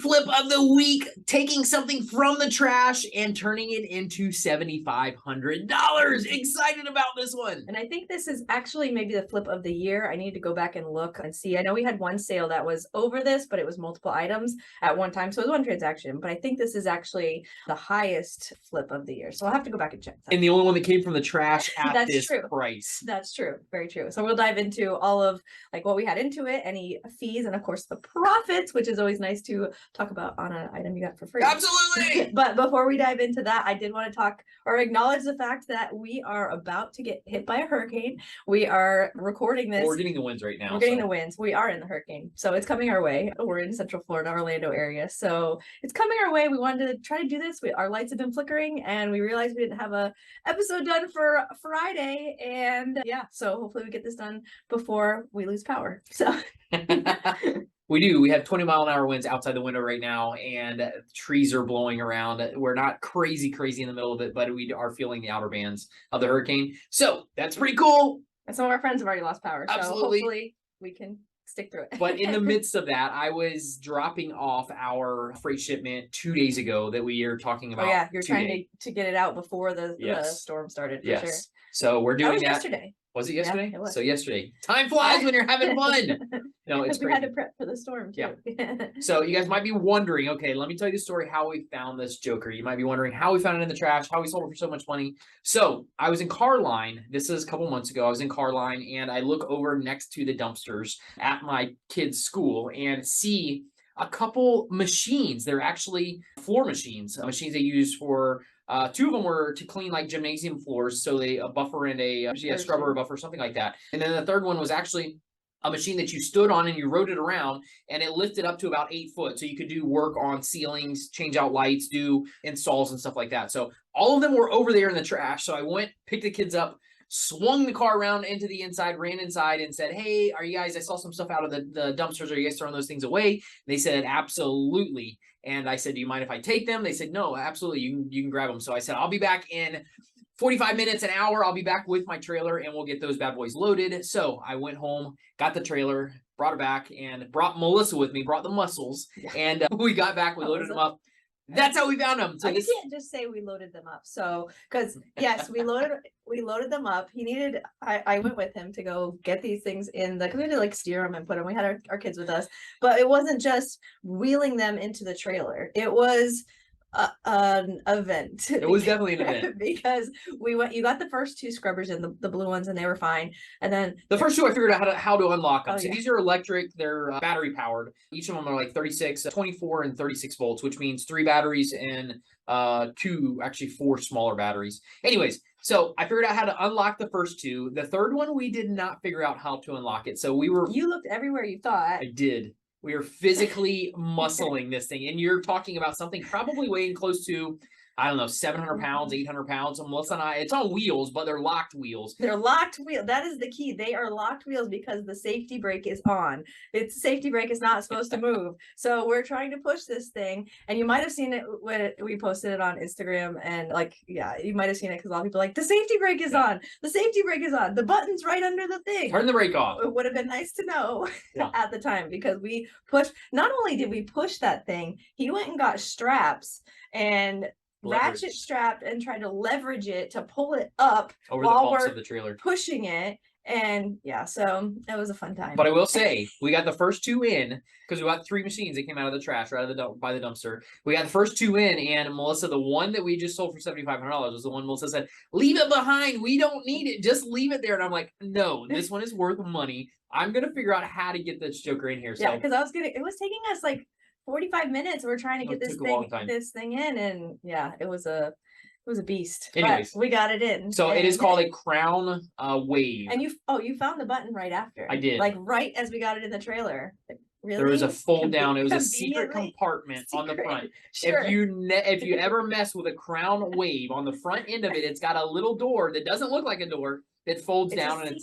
Flip of the week, taking something from the trash and turning it into $7,500. Excited about this one. And I think this is actually maybe the flip of the year. I need to go back and look and see. I know we had one sale that was over this, but it was multiple items at one time. So it was one transaction, but I think this is actually the highest flip of the year. So I'll have to go back and check that. And the only one that came from the trash at That's this true. price. That's true. Very true. So we'll dive into all of like what we had into it, any fees, and of course the profits, which is always nice to talk about on an item you got for free. Absolutely. But before we dive into that, I did want to talk or acknowledge the fact that we are about to get hit by a hurricane. We are recording this. We're getting the winds right now. We're getting the winds. We are in the hurricane. So it's coming our way. We're in Central Florida, Orlando area. So it's coming our way. We wanted to try to do this. Our lights have been flickering and we realized we didn't have a episode done for Friday. And yeah, so hopefully we get this done before we lose power. So we do. We have 20-mile-an-hour winds outside the window right now, and trees are blowing around. We're not crazy in the middle of it, but we are feeling the outer bands of the hurricane. So that's pretty cool. And some of our friends have already lost power. So Absolutely. Hopefully we can stick through it. But in the midst of that, I was dropping off our freight shipment 2 days ago that we are talking about. Oh yeah, you're trying to get it out before the storm started. For yes. Sure. So we're doing that. Yesterday. Was it yesterday? Yeah, it was. So yesterday. Time flies when you're having fun. No, it's we crazy. had to prep for the storm too. Yeah. So you guys might be wondering, okay, let me tell you the story how we found this Joker. You might be wondering how we found it in the trash, how we sold it for so much money. So I was in Carline. This is a couple months ago. I was in Carline and I look over next to the dumpsters at my kid's school and see a couple machines. They're actually floor machines, machines they use for two of them were to clean like gymnasium floors. So a buffer and a scrubber or buffer, something like that. And then the third one was actually a machine that you stood on and you rode it around and it lifted up to about 8 foot. So you could do work on ceilings, change out lights, do installs and stuff like that. So all of them were over there in the trash. So I went, picked the kids up, swung the car around into the inside, ran inside and said, hey, are you guys, I saw some stuff out of the dumpsters. Are you guys throwing those things away? And they said, absolutely. And I said, do you mind if I take them? They said, no, absolutely. You can grab them. So I said, I'll be back in 45 minutes, an hour. I'll be back with my trailer and we'll get those bad boys loaded. So I went home, got the trailer, brought it back and brought Melissa with me, brought the muscles. Yeah. And we got back, we loaded them up. That's how we found them. So you can't just say we loaded them up. So, because yes, we loaded them up. He needed, I went with him to go get these things in because we had to like steer them and put them. We had our kids with us, but it wasn't just wheeling them into the trailer. It was an event. It was definitely an event because you got the first two scrubbers in the blue ones and they were fine. And then the first two I figured out how to unlock them. So these are electric, they're battery powered. Each of them are like 36, 24 and 36 volts, which means 3 batteries and 4 smaller batteries. Anyways, so I figured out how to unlock the first two. The third one, we did not figure out how to unlock it. So you looked everywhere you thought. I did. We are physically muscling this thing. And you're talking about something probably weighing close to, I don't know, 700 pounds, 800 pounds. Melissa and I, it's on wheels, but they're locked wheels. They're locked wheels. That is the key. They are locked wheels because the safety brake is on. Its safety brake is not supposed to move. So we're trying to push this thing. And you might have seen it when we posted it on Instagram. And you might have seen it because a lot of people are like, the safety brake is on. The safety brake is on. The button's right under the thing. Turn the brake off. It would have been nice to know at the time because we pushed, not only did we push that thing, he went and got straps and ratchet strapped and tried to leverage it to pull it up over the bumps of the trailer, pushing it. And so it was a fun time. But I will say, we got the first two in because we got 3 machines that came out of the trash right out of by the dumpster. We got the first 2 in, and Melissa, the one that we just sold for $7,500 was the one Melissa said, leave it behind. We don't need it. Just leave it there. And I'm like, no, this one is worth money. I'm going to figure out how to get this Joker in here. Yeah, because it was taking us like 45 minutes. We're trying to get this thing in, and it was a beast. Anyways, but we got it in. So it is called a crown wave. And you found the button right after. I did. Like right as we got it in the trailer. Really? There was a fold down. It was a secret compartment on the front. Sure. If you ever mess with a crown wave on the front end of it, it's got a little door that doesn't look like a door. It folds down and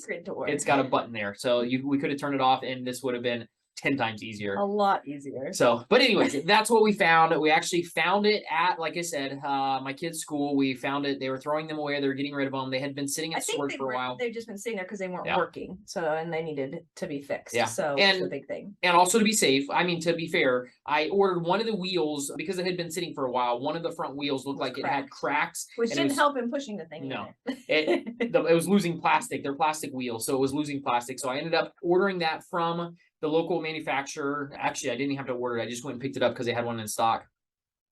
it's got a button there. So we could have turned it off and this would have been 10 times easier. A lot easier. So, but anyways, that's what we found. We actually found it at, like I said, my kids' school. We found it. They were throwing them away. They were getting rid of them. They had been sitting at storage for a while. They've just been sitting there because they weren't working. So, and they needed to be fixed. Yeah. So it's a big thing. And also to be safe, I mean, to be fair, I ordered one of the wheels because it had been sitting for a while. One of the front wheels looked like it had cracks. Which didn't help in pushing the thing. No, it was losing plastic. They're plastic wheels. So it was losing plastic. So I ended up ordering that from the local manufacturer. Actually, I didn't even have to order it. I just went and picked it up because they had one in stock.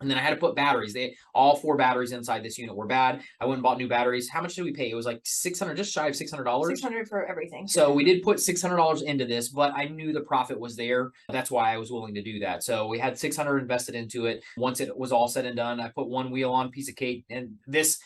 And then I had to put batteries. All 4 batteries inside this unit were bad. I went and bought new batteries. How much did we pay? It was like $600, just shy of $600. $600 for everything. So we did put $600 into this, but I knew the profit was there. That's why I was willing to do that. So we had $600 invested into it. Once it was all said and done, I put one wheel on, piece of cake, and this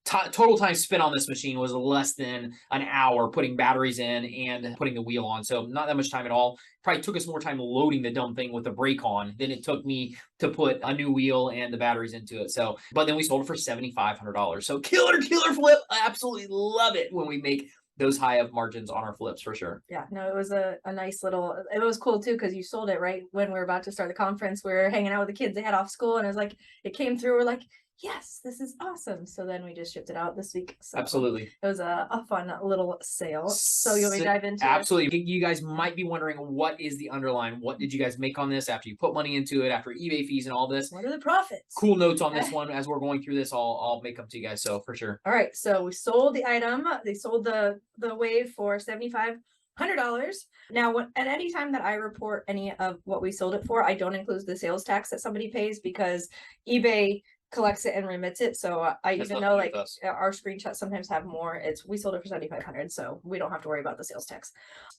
total time spent on this machine was less than an hour putting batteries in and putting the wheel on. So not that much time at all. Probably took us more time loading the dumb thing with the brake on than it took me to put a new wheel and the batteries into it. So, but then we sold it for $7,500. So killer flip. I absolutely love it when we make those high of margins on our flips for sure. Yeah, no, it was a nice little, it was cool too, because you sold it right when we were about to start the conference. We were hanging out with the kids, they had off school, and it was like, it came through, we're like, yes, this is awesome. So then we just shipped it out this week. So absolutely. It was a fun little sale. So you'll dive into absolutely. You guys might be wondering, what is the underline? What did you guys make on this after you put money into it, after eBay fees and all this? What are the profits? Cool notes on this one as we're going through this. I'll make them to you guys. So for sure. All right. So we sold the item. They sold the wave for $7,500. Now, at any time that I report any of what we sold it for, I don't include the sales tax that somebody pays because eBay collects it and remits it. So I even know like our screenshots sometimes have more. We sold it for $7,500, so we don't have to worry about the sales tax.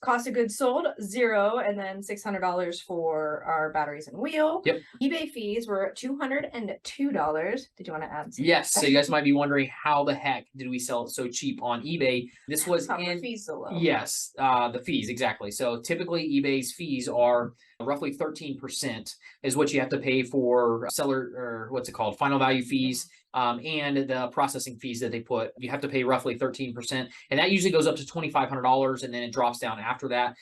Cost of goods sold $0, and then $600 for our batteries and wheel. Yep. eBay fees were $202. Did you want to add something? Yes. So you guys might be wondering, how the heck did we sell it so cheap on eBay? This was the fees so low. Yes, the fees, exactly. So typically eBay's fees are roughly 13% is what you have to pay for seller, or what's it called, final value fees, and the processing fees that they put. You have to pay roughly 13%, and that usually goes up to $2,500, and then it drops down after that.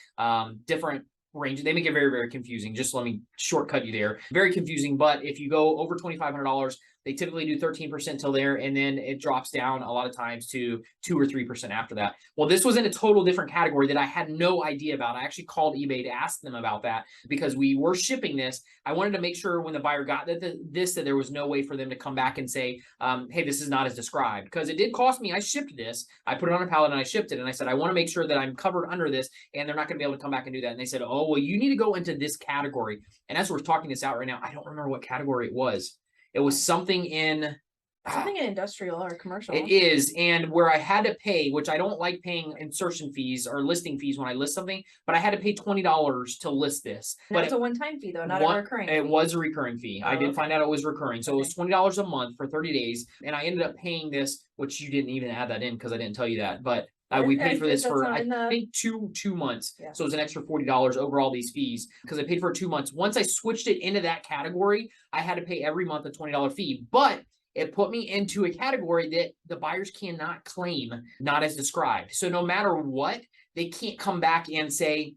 Different range. They make it very, very confusing. Just let me shortcut you there. Very confusing, but if you go over $2,500, they typically do 13% till there, and then it drops down a lot of times to 2 or 3% after that. Well, this was in a total different category that I had no idea about. I actually called eBay to ask them about that because we were shipping this. I wanted to make sure when the buyer got that there was no way for them to come back and say, hey, this is not as described, because it did cost me. I shipped this. I put it on a pallet and I shipped it, and I said, I want to make sure that I'm covered under this, and they're not going to be able to come back and do that. And they said, oh, well, you need to go into this category. And as we're talking this out right now, I don't remember what category it was. It was something in industrial or commercial. It is. And where I had to pay, which I don't like paying insertion fees or listing fees when I list something, but I had to pay $20 to list this. But it's a one-time fee though, not a recurring fee. It was a recurring fee. I did find out it was recurring. So it was $20 a month for 30 days. And I ended up paying this, which you didn't even add that in because I didn't tell you that. But we paid for this for, I think, two months. Yeah. So it was an extra $40 over all these fees because I paid for 2 months. Once I switched it into that category, I had to pay every month a $20 fee. But it put me into a category that the buyers cannot claim not as described. So no matter what, they can't come back and say,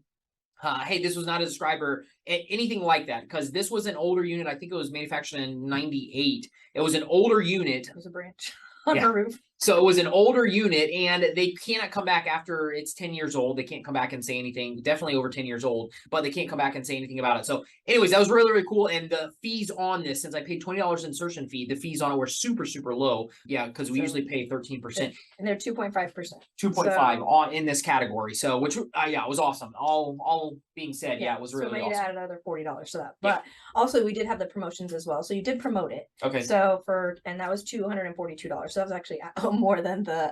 hey, this was not as described or anything like that, because this was an older unit. I think it was manufactured in 98. It was an older unit. It was a branch on the roof. So it was an older unit, and they cannot come back after it's 10 years old. They can't come back and say anything, definitely over 10 years old, but they can't come back and say anything about it. So anyways, that was really, really cool. And the fees on this, since I paid $20 insertion fee, the fees on it were super, super low. Yeah, because we usually pay 13%. And they're 2.5%. 2.5 on in this category. So, which, yeah, it was awesome. All being said, yeah, it was really awesome. So we add another $40 to that. But also we did have the promotions as well. So you did promote it. Okay. So and that was $242. So that was actually more than the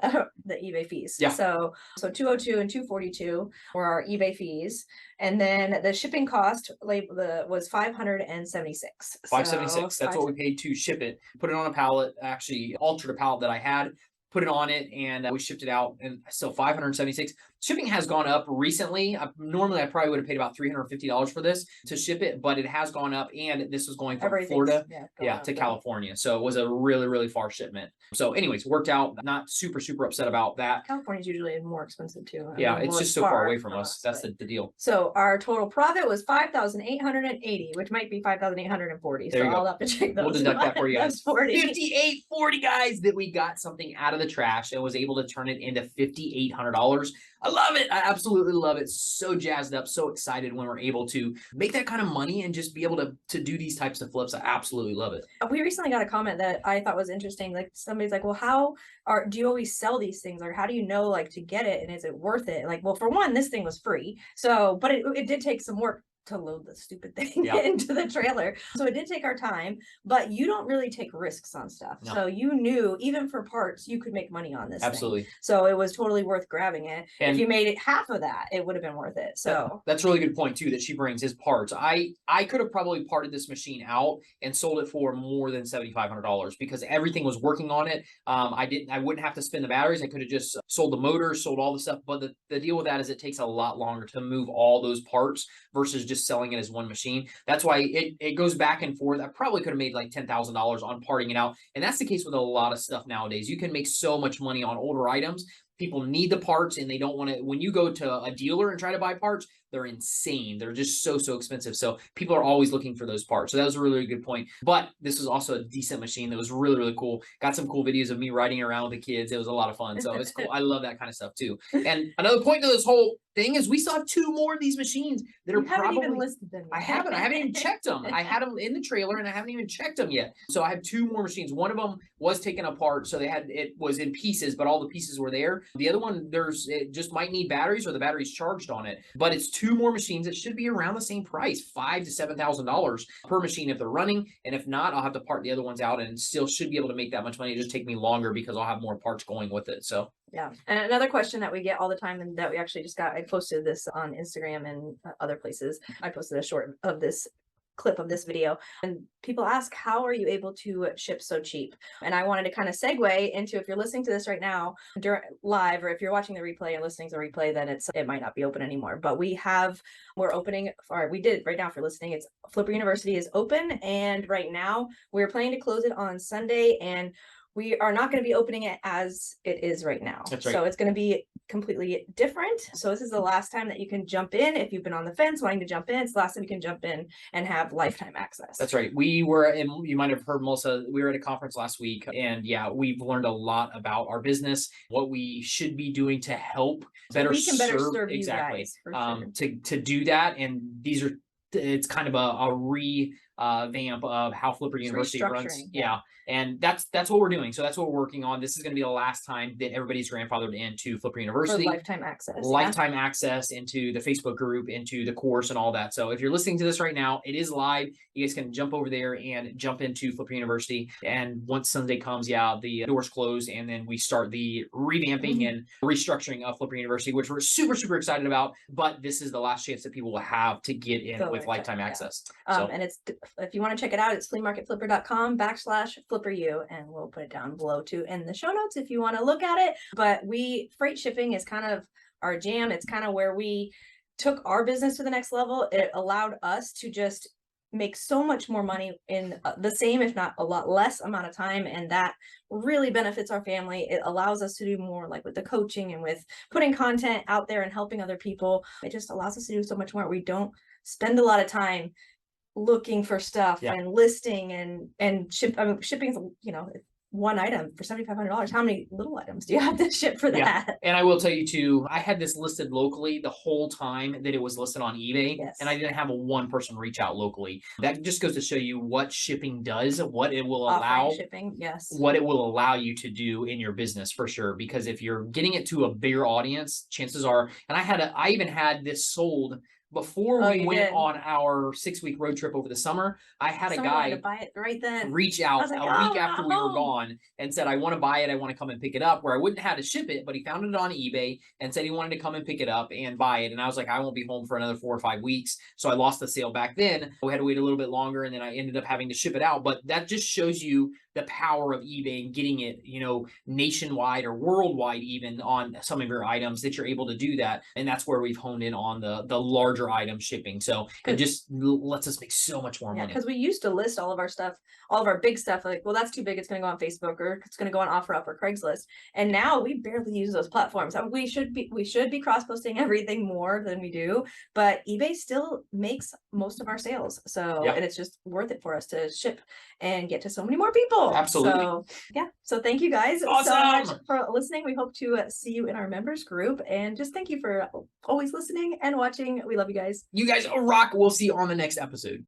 eBay fees. Yeah. So 202 and 242 were our eBay fees, and then the shipping cost was 576. 576. That's what we paid to ship it. Put it on a pallet. Actually altered a pallet that I had. put it on it, and we shipped it out, and still 576. Shipping has gone up recently. Normally, I probably would have paid about $350 for this to ship it, but it has gone up, and this was going from Florida, to California. So it was a really, really far shipment. So anyways, worked out. Not super, super upset about that. California's usually more expensive too. Yeah, it's just so far away from us. That's the deal. So our total profit was 5,880, which might be 5,840. So I'll have to check those. We'll deduct that for you guys. 5840 guys, that we got something out of the trash and was able to turn it into $5,800. I love it. I absolutely love it. So jazzed up, so excited when we're able to make that kind of money and just be able to do these types of flips. I absolutely love it. We recently got a comment that I thought was interesting. Like somebody's like, well, do you always sell these things, or how do you know like to get it, and is it worth it? Like, well, for one, this thing was free. So, but it did take some work to load the stupid thing into the trailer. So it did take our time, but you don't really take risks on stuff. No. So you knew even for parts, you could make money on this thing. So it was totally worth grabbing it. And if you made it half of that, it would have been worth it. So that's a really good point too, that she brings his parts. I could have probably parted this machine out and sold it for more than $7,500 because everything was working on it. I wouldn't have to spin the batteries. I could have just sold the motors, sold all the stuff. But the deal with that is it takes a lot longer to move all those parts versus just selling it as one machine. That's why it goes back and forth. I probably could have made like $10,000 on parting it out. And that's the case with a lot of stuff nowadays. You can make so much money on older items. People need the parts and they don't want to, when you go to a dealer and try to buy parts, they're insane. They're just so expensive. So people are always looking for those parts. So that was a really, really good point. But this was also a decent machine that was really, really cool. Got some cool videos of me riding around with the kids. It was a lot of fun. So it's cool. I love that kind of stuff too. And another point to this whole thing is we still have 2 more of these machines that are probably even listed them yet. I haven't even checked them. I had them in the trailer and I haven't even checked them yet. So I have 2 more machines. One of them was taken apart, so it was in pieces, but all the pieces were there. The other one, it just might need batteries or the battery's charged on it. But it's 2 more machines. It should be around the same price, $5,000 to $7,000 per machine if they're running. And if not, I'll have to part the other ones out and still should be able to make that much money. It just take me longer because I'll have more parts going with it. So yeah. And another question that we get all the time, and that we actually just got, I posted this on Instagram and other places. I posted a short of this clip of this video, and people ask, how are you able to ship so cheap? And I wanted to kind of segue into, if you're listening to this right now live, or if you're watching the replay and listening to the replay, then it might not be open anymore. But we did right now for listening. It's Flipper University is open, and right now we're planning to close it on Sunday, and we are not going to be opening it as it is right now. That's right. So it's going to be completely different. So this is the last time that you can jump in. If you've been on the fence wanting to jump in, it's the last time you can jump in and have lifetime access. That's right. We were, and you might have heard Melissa, we were at a conference last week, and yeah, we've learned a lot about our business, what we should be doing to help better serve you guys, for sure. to do that. And it's kind of a revamp of how Flipper University runs. Yeah. And that's what we're doing. So that's what we're working on. This is going to be the last time that everybody's grandfathered into Flipper University. For lifetime access. Lifetime access into the Facebook group, into the course and all that. So if you're listening to this right now, it is live. You guys can jump over there and jump into Flipper University. And once Sunday comes, the doors close, and then we start the revamping and restructuring of Flipper University, which we're super excited about. But this is the last chance that people will have to get in with lifetime access. And it's, if you want to check it out, it's fleamarketflipper.com/FlipperU, and we'll put it down below too in the show notes if you want to look at it. But freight shipping is kind of our jam. It's kind of where we took our business to the next level. It allowed us to just make so much more money in the same, if not a lot less amount of time. And that really benefits our family. It allows us to do more, like with the coaching and with putting content out there and helping other people. It just allows us to do so much more. We don't spend a lot of time looking for stuff and listing and shipping, one item for $7,500. How many little items do you have to ship for that? Yeah. And I will tell you too, I had this listed locally the whole time that it was listed on eBay, and I didn't have one person reach out locally. That just goes to show you what shipping does, what it will allow, what it will allow you to do in your business for sure. Because if you're getting it to a bigger audience, chances are, and I even had this sold before Oh, we you went did. on our 6-week road trip over the summer, I had a Someone wanted to guy buy it right then. reach I out was like, a week oh after we were no. gone and said, I want to buy it. I want to come and pick it up, where I wouldn't have to ship it, but he found it on eBay and said he wanted to come and pick it up and buy it. And I was like, I won't be home for another 4 or 5 weeks. So I lost the sale back then. We had to wait a little bit longer, and then I ended up having to ship it out. But that just shows you the power of eBay and getting it, nationwide or worldwide, even on some of your items, that you're able to do that. And that's where we've honed in on the larger item shipping. So it just lets us make so much more money. Because we used to list all of our stuff, all of our big stuff, like, well, that's too big, it's going to go on Facebook, or it's going to go on OfferUp or Craigslist. And now we barely use those platforms. We should be cross-posting everything more than we do, but eBay still makes most of our sales. So, and it's just worth it for us to ship and get to so many more people. Absolutely. So yeah. So thank you guys so much for listening. We hope to see you in our members group, and just thank you for always listening and watching. We love you guys. You guys rock. We'll see you on the next episode.